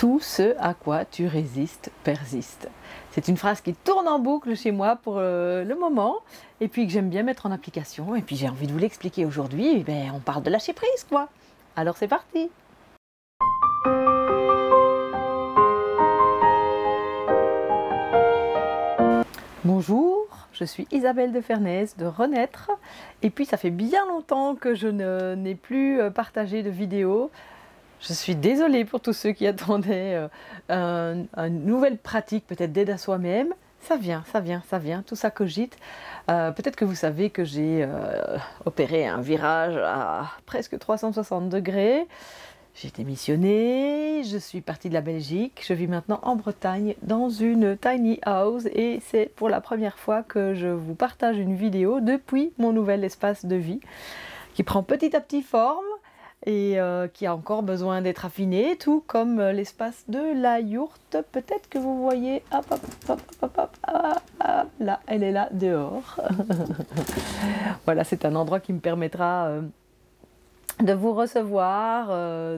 Tout ce à quoi tu résistes persiste. C'est une phrase qui tourne en boucle chez moi pour le moment et puis que j'aime bien mettre en application et puis j'ai envie de vous l'expliquer aujourd'hui. Ben, on parle de lâcher prise quoi. Alors c'est parti. Bonjour, je suis Isabelle de Fernaise de Renaître et puis ça fait bien longtemps que je n'ai plus partagé de vidéos. Je suis désolée pour tous ceux qui attendaient une nouvelle pratique, peut-être d'aide à soi-même. Ça vient, tout ça cogite. Peut-être que vous savez que j'ai opéré un virage à presque 360 degrés. J'ai été missionnée, je suis partie de la Belgique, je vis maintenant en Bretagne dans une tiny house et c'est pour la première fois que je vous partage une vidéo depuis mon nouvel espace de vie qui prend petit à petit forme et qui a encore besoin d'être affiné, tout comme l'espace de la yourte. Peut-être que vous voyez, là, elle est là dehors. Voilà, c'est un endroit qui me permettra de vous recevoir,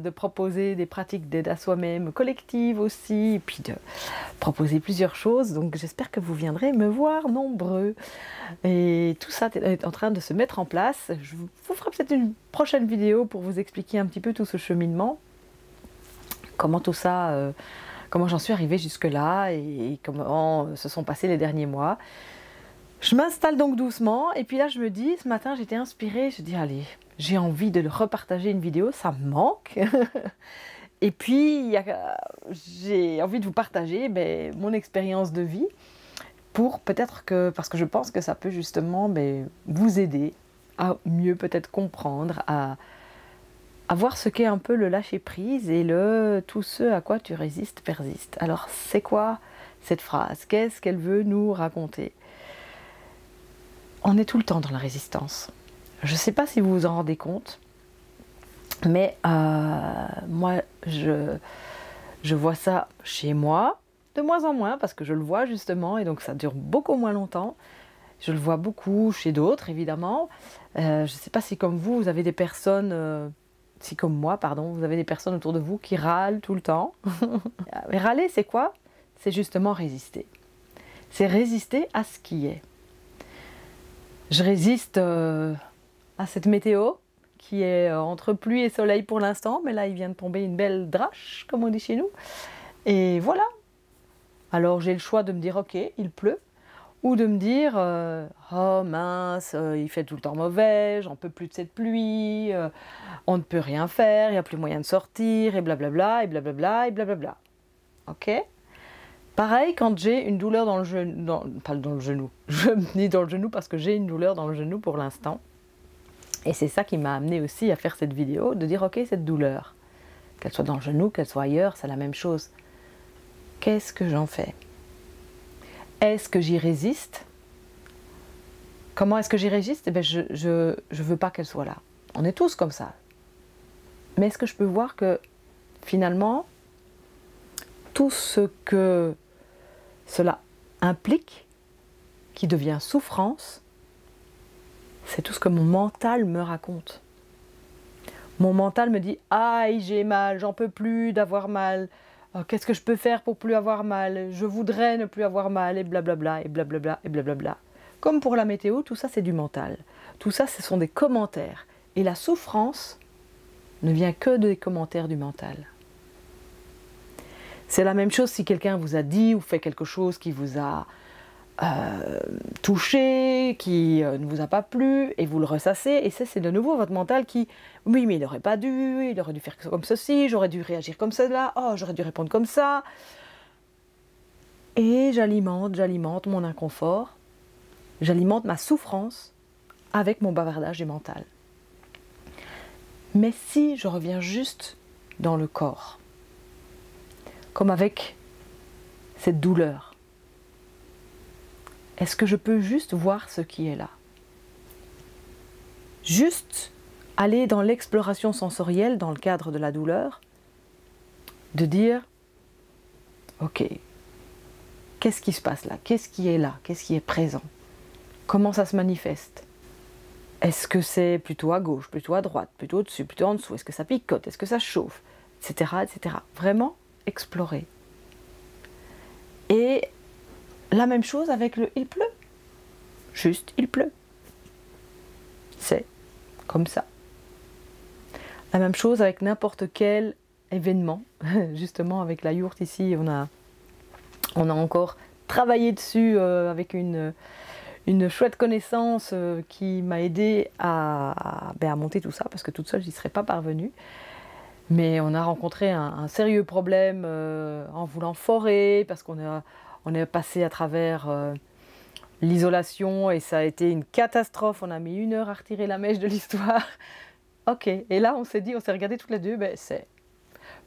de proposer des pratiques d'aide à soi-même collective aussi, et puis de proposer plusieurs choses. Donc j'espère que vous viendrez me voir nombreux. Et tout ça est en train de se mettre en place. Je vous ferai peut-être une prochaine vidéo pour vous expliquer un petit peu tout ce cheminement. Comment tout ça, comment j'en suis arrivée jusque-là et comment se sont passés les derniers mois. Je m'installe donc doucement et puis là je me dis, ce matin j'étais inspirée, je dis allez, j'ai envie de repartager une vidéo, ça me manque. Et puis j'ai envie de vous partager mon expérience de vie pour peut-être que, parce que je pense que ça peut justement vous aider à mieux peut-être comprendre, à voir ce qu'est un peu le lâcher prise et tout ce à quoi tu résistes persiste. Alors c'est quoi cette phrase? Qu'est-ce qu'elle veut nous raconter? On est tout le temps dans la résistance. Je ne sais pas si vous vous en rendez compte, mais moi, je vois ça chez moi, de moins en moins, parce que je le vois justement, et donc ça dure beaucoup moins longtemps. Je le vois beaucoup chez d'autres, évidemment. Je ne sais pas si comme vous avez des personnes, si comme moi, pardon, vous avez des personnes autour de vous qui râlent tout le temps. Mais râler, c'est quoi? C'est justement résister. C'est résister à ce qui est. Je résiste à cette météo qui est entre pluie et soleil pour l'instant, mais là il vient de tomber une belle drache, comme on dit chez nous. Et voilà. Alors j'ai le choix de me dire ok, il pleut, ou de me dire oh mince, il fait tout le temps mauvais, j'en peux plus de cette pluie, on ne peut rien faire, il n'y a plus moyen de sortir, et blablabla, et blablabla, et blablabla. Ok? Pareil quand j'ai une douleur dans le genou, pas dans le genou, je me dis dans le genou parce que j'ai une douleur dans le genou pour l'instant. Et c'est ça qui m'a amené aussi à faire cette vidéo, de dire ok, cette douleur, qu'elle soit dans le genou, qu'elle soit ailleurs, c'est la même chose. Qu'est-ce que j'en fais? Est-ce que j'y résiste? Comment est-ce que j'y résiste? Je veux pas qu'elle soit là. On est tous comme ça. Mais est-ce que je peux voir que finalement, tout ce que cela implique, qui devient souffrance, c'est tout ce que mon mental me raconte. Mon mental me dit « Aïe, j'ai mal, j'en peux plus d'avoir mal. Qu'est-ce que je peux faire pour plus avoir mal? Je voudrais ne plus avoir mal, et blablabla, et blablabla, et blablabla. » Comme pour la météo, tout ça c'est du mental. Tout ça, ce sont des commentaires. Et la souffrance ne vient que des commentaires du mental. C'est la même chose si quelqu'un vous a dit ou fait quelque chose qui vous a touché, qui ne vous a pas plu, et vous le ressassez, et c'est de nouveau votre mental qui, oui mais il n'aurait pas dû, il aurait dû faire comme ceci, j'aurais dû réagir comme cela, oh j'aurais dû répondre comme ça. Et j'alimente mon inconfort, j'alimente ma souffrance avec mon bavardage du mental. Mais si je reviens juste dans le corps, comme avec cette douleur, est-ce que je peux juste voir ce qui est là? Juste aller dans l'exploration sensorielle dans le cadre de la douleur, de dire, ok, qu'est-ce qui se passe là? Qu'est-ce qui est là? Qu'est-ce qui est présent? Comment ça se manifeste? Est-ce que c'est plutôt à gauche, plutôt à droite, plutôt au-dessus, plutôt en dessous? Est-ce que ça picote? Est-ce que ça chauffe? Etc., etc. Vraiment explorer. Et la même chose avec le il pleut. Juste il pleut. C'est comme ça. La même chose avec n'importe quel événement. Justement avec la yourte ici, on a encore travaillé dessus avec une chouette connaissance qui m'a aidé à monter tout ça, parce que toute seule, j'y serais pas parvenue. Mais on a rencontré un sérieux problème en voulant forer, parce qu'on est passé à travers l'isolation et ça a été une catastrophe. On a mis 1 heure à retirer la mèche de l'histoire. Ok, et là on s'est regardé toutes les deux, c'est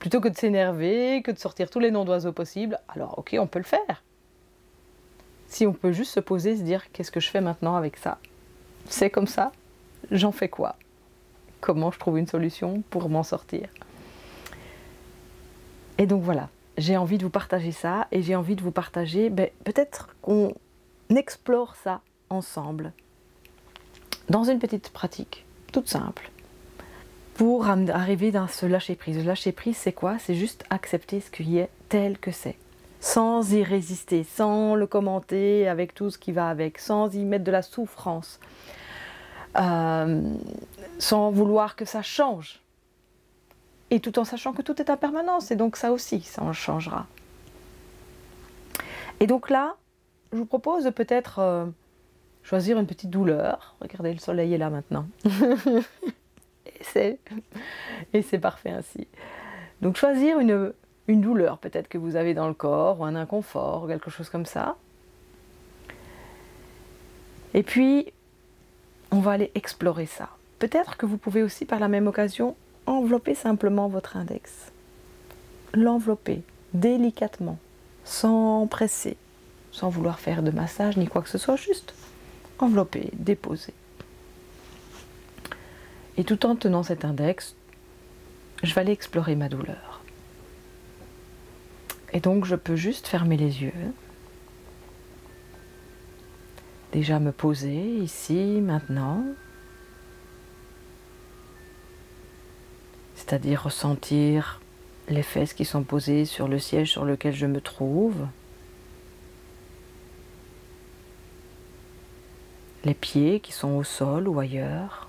plutôt que de s'énerver, que de sortir tous les noms d'oiseaux possibles, alors ok, on peut le faire. Si on peut juste se poser, se dire qu'est-ce que je fais maintenant avec ça? C'est comme ça, j'en fais quoi? Comment je trouve une solution pour m'en sortir? Et donc voilà, j'ai envie de vous partager ça, et j'ai envie de vous partager, peut-être qu'on explore ça ensemble, dans une petite pratique, toute simple, pour arriver dans ce lâcher-prise. Le lâcher-prise, c'est quoi? C'est juste accepter ce qui est tel que c'est, sans y résister, sans le commenter avec tout ce qui va avec, sans y mettre de la souffrance, sans vouloir que ça change. Et tout en sachant que tout est impermanence, et donc ça aussi, ça en changera. Et donc là, je vous propose de peut-être choisir une petite douleur. Regardez, le soleil est là maintenant. et c'est parfait ainsi. Donc choisir une douleur peut-être que vous avez dans le corps, ou un inconfort, ou quelque chose comme ça. Et puis, on va aller explorer ça. Peut-être que vous pouvez aussi, par la même occasion, envelopper simplement votre index. L'envelopper délicatement, sans presser, sans vouloir faire de massage ni quoi que ce soit, juste envelopper, déposer. Et tout en tenant cet index, je vais aller explorer ma douleur. Et donc je peux juste fermer les yeux. Déjà me poser ici, maintenant. C'est-à-dire ressentir les fesses qui sont posées sur le siège sur lequel je me trouve. Les pieds qui sont au sol ou ailleurs.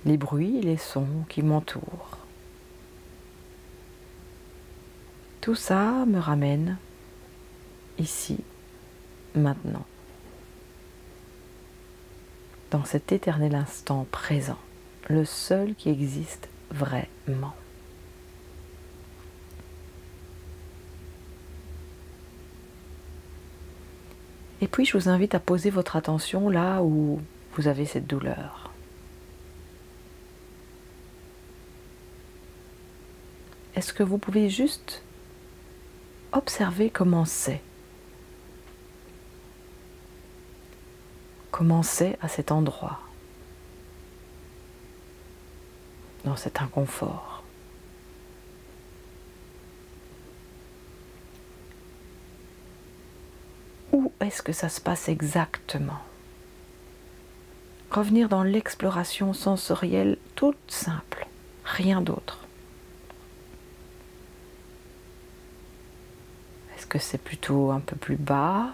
Les bruits et les sons qui m'entourent. Tout ça me ramène ici, maintenant. Dans cet éternel instant présent, le seul qui existe vraiment. Et puis je vous invite à poser votre attention là où vous avez cette douleur. Est-ce que vous pouvez juste observer comment c'est? Comment c'est à cet endroit, dans cet inconfort. Où est-ce que ça se passe exactement? Revenir dans l'exploration sensorielle toute simple, rien d'autre. Est-ce que c'est plutôt un peu plus bas,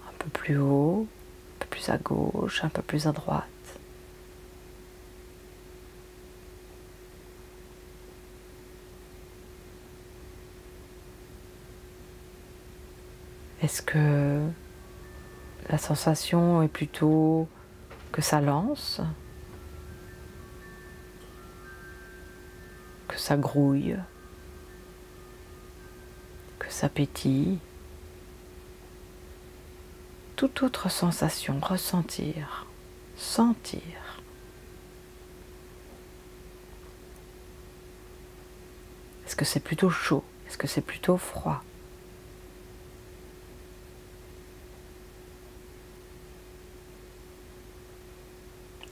un peu plus haut, un peu plus à gauche, un peu plus à droite? Est-ce que la sensation est plutôt que ça lance, que ça grouille, que ça pétille? Toute autre sensation, ressentir, sentir. Est-ce que c'est plutôt chaud? Est-ce que c'est plutôt froid?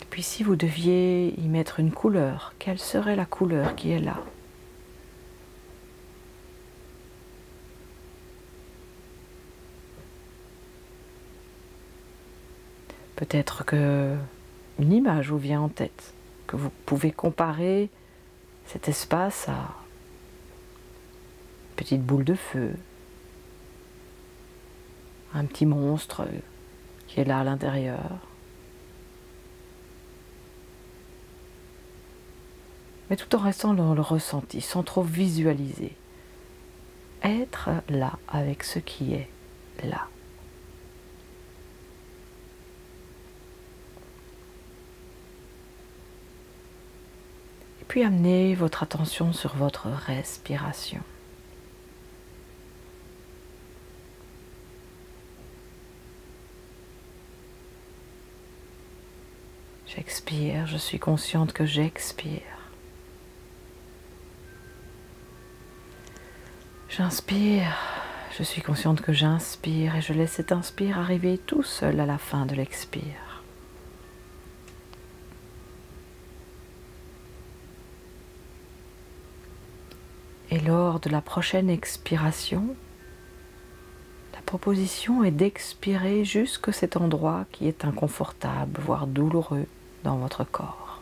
Et puis si vous deviez y mettre une couleur, quelle serait la couleur qui est là? Peut-être que une image vous vient en tête, que vous pouvez comparer Cet espace a une petite boule de feu, un petit monstre qui est là à l'intérieur. Mais tout en restant dans le ressenti, sans trop visualiser. Être là avec ce qui est là. Et puis amenez votre attention sur votre respiration. J'expire, je suis consciente que j'expire. J'inspire, je suis consciente que j'inspire et je laisse cet inspire arriver tout seul à la fin de l'expire. Et lors de la prochaine expiration, la proposition est d'expirer jusque cet endroit qui est inconfortable, voire douloureux dans votre corps.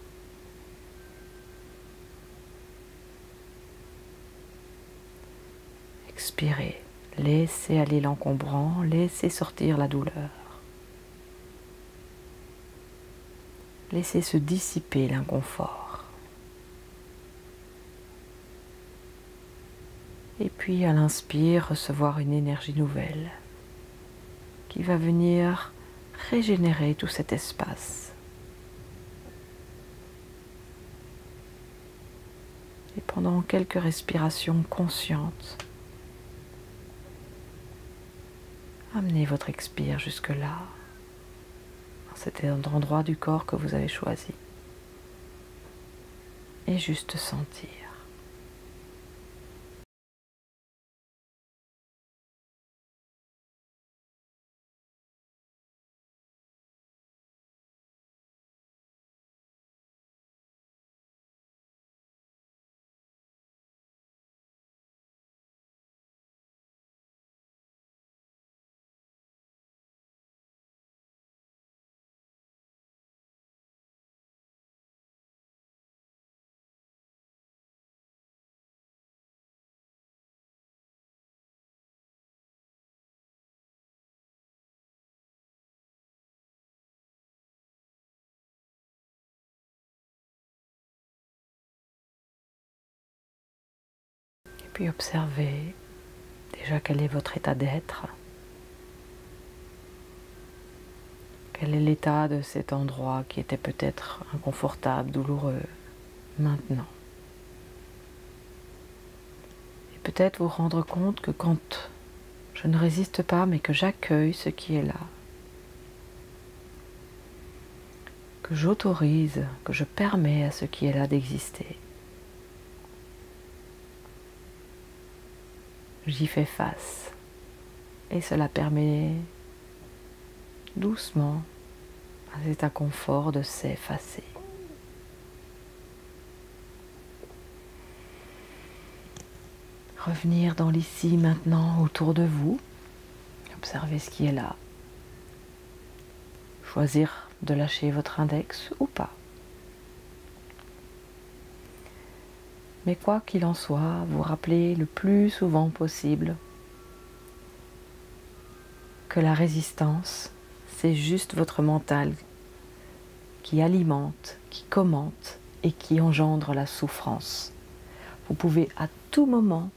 Expirez, laissez aller l'encombrant, laissez sortir la douleur. Laissez se dissiper l'inconfort. Et puis à l'inspire, recevoir une énergie nouvelle qui va venir régénérer tout cet espace. Et pendant quelques respirations conscientes, amenez votre expire jusque-là, dans cet endroit du corps que vous avez choisi. Et juste sentir. Puis observez déjà quel est votre état d'être. Quel est l'état de cet endroit qui était peut-être inconfortable, douloureux, maintenant. Et peut-être vous rendre compte que quand je ne résiste pas, mais que j'accueille ce qui est là, que j'autorise, que je permets à ce qui est là d'exister, j'y fais face. Et cela permet doucement à cet inconfort de s'effacer. Revenir dans l'ici, maintenant, autour de vous. Observez ce qui est là. Choisir de lâcher votre index ou pas. Mais quoi qu'il en soit, vous rappelez le plus souvent possible que la résistance, c'est juste votre mental qui alimente, qui commente et qui engendre la souffrance. Vous pouvez à tout moment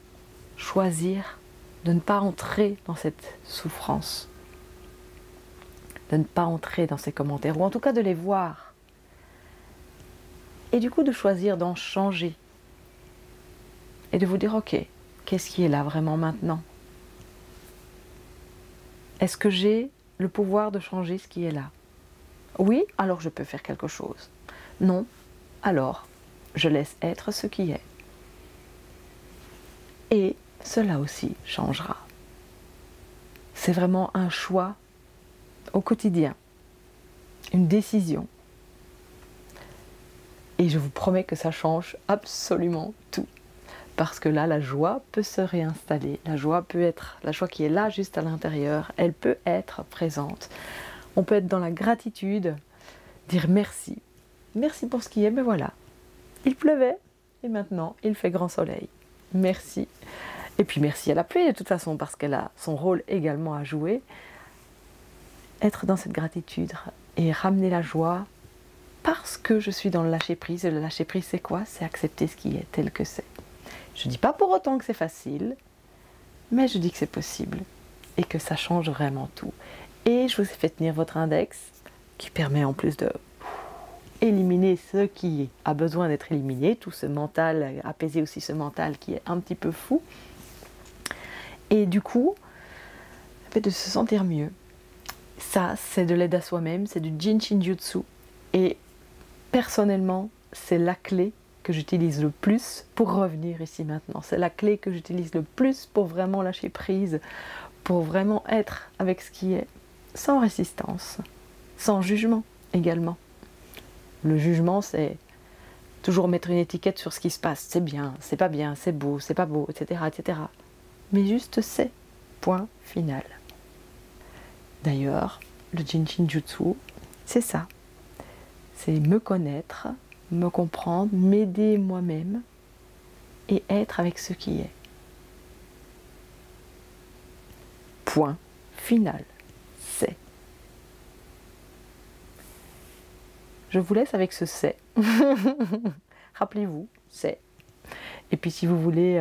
choisir de ne pas entrer dans cette souffrance, de ne pas entrer dans ces commentaires, ou en tout cas de les voir. Et du coup de choisir d'en changer. Et de vous dire, ok, qu'est-ce qui est là vraiment maintenant? Est-ce que j'ai le pouvoir de changer ce qui est là? Oui, alors je peux faire quelque chose. Non, alors je laisse être ce qui est. Et cela aussi changera. C'est vraiment un choix au quotidien, une décision. Et je vous promets que ça change absolument tout. Parce que là, la joie peut se réinstaller. La joie peut être, la joie qui est là juste à l'intérieur, elle peut être présente. On peut être dans la gratitude, dire merci. Merci pour ce qui est, mais voilà. Il pleuvait, et maintenant il fait grand soleil. Merci. Et puis merci à la pluie de toute façon, parce qu'elle a son rôle également à jouer. Être dans cette gratitude et ramener la joie parce que je suis dans le lâcher prise. Et le lâcher prise, c'est quoi? C'est accepter ce qui est tel que c'est. Je ne dis pas pour autant que c'est facile, mais je dis que c'est possible et que ça change vraiment tout. Et je vous ai fait tenir votre index qui permet en plus de éliminer ce qui a besoin d'être éliminé, tout ce mental, apaiser aussi ce mental qui est un petit peu fou. Et du coup, de se sentir mieux. Ça, c'est de l'aide à soi-même, c'est du Jin Shin Jutsu. Et personnellement, c'est la clé que j'utilise le plus pour revenir ici maintenant. C'est la clé que j'utilise le plus pour vraiment lâcher prise, pour vraiment être avec ce qui est, sans résistance, sans jugement également. Le jugement, c'est toujours mettre une étiquette sur ce qui se passe. C'est bien, c'est pas bien, c'est beau, c'est pas beau, etc., etc. Mais juste c'est, point final. D'ailleurs, le Jin Shin Jutsu, c'est ça. C'est me connaître, me comprendre, m'aider moi-même et être avec ce qui est. Point final. C'est. Je vous laisse avec ce c'est. Rappelez-vous, c'est. Et puis si vous voulez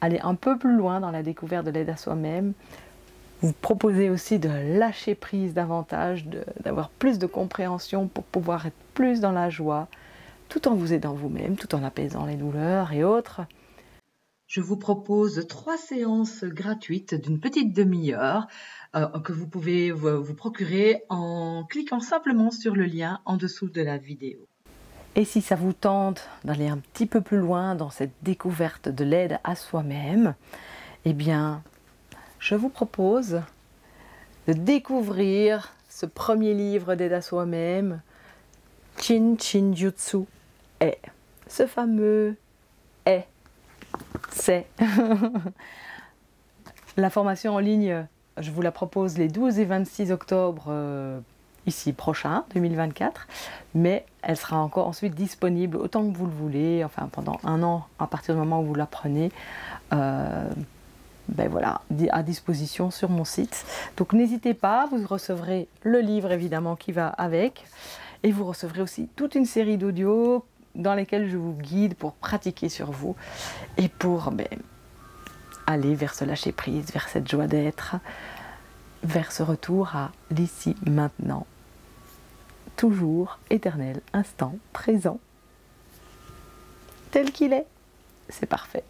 aller un peu plus loin dans la découverte de l'aide à soi-même, vous proposez aussi de lâcher prise davantage, d'avoir plus de compréhension pour pouvoir être plus dans la joie, tout en vous aidant vous-même, tout en apaisant les douleurs et autres. Je vous propose 3 séances gratuites d'une petite demi-heure que vous pouvez vous procurer en cliquant simplement sur le lien en dessous de la vidéo. Et si ça vous tente d'aller un petit peu plus loin dans cette découverte de l'aide à soi-même, eh bien, je vous propose de découvrir ce premier livre d'aide à soi-même, Jin Shin Jutsu est. Ce fameux est, c'est. La formation en ligne, je vous la propose les 12 et 26 octobre ici prochain, 2024, mais elle sera encore ensuite disponible autant que vous le voulez, enfin pendant 1 an à partir du moment où vous la prenez. Ben voilà, à disposition sur mon site. Donc n'hésitez pas, vous recevrez le livre évidemment qui va avec, et vous recevrez aussi toute une série d'audios dans lesquels je vous guide pour pratiquer sur vous et pour aller vers ce lâcher prise, vers cette joie d'être, vers ce retour à l'ici, maintenant, toujours, éternel, instant, présent, tel qu'il est. C'est parfait.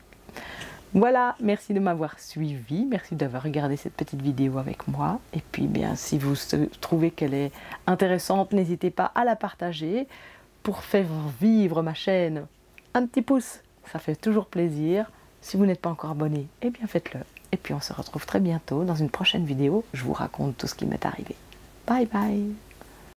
Voilà, merci de m'avoir suivi, merci d'avoir regardé cette petite vidéo avec moi. Et puis bien, si vous trouvez qu'elle est intéressante, n'hésitez pas à la partager pour faire vivre ma chaîne. Un petit pouce, ça fait toujours plaisir. Si vous n'êtes pas encore abonné, eh bien faites-le. Et puis on se retrouve très bientôt dans une prochaine vidéo. Je vous raconte tout ce qui m'est arrivé. Bye bye.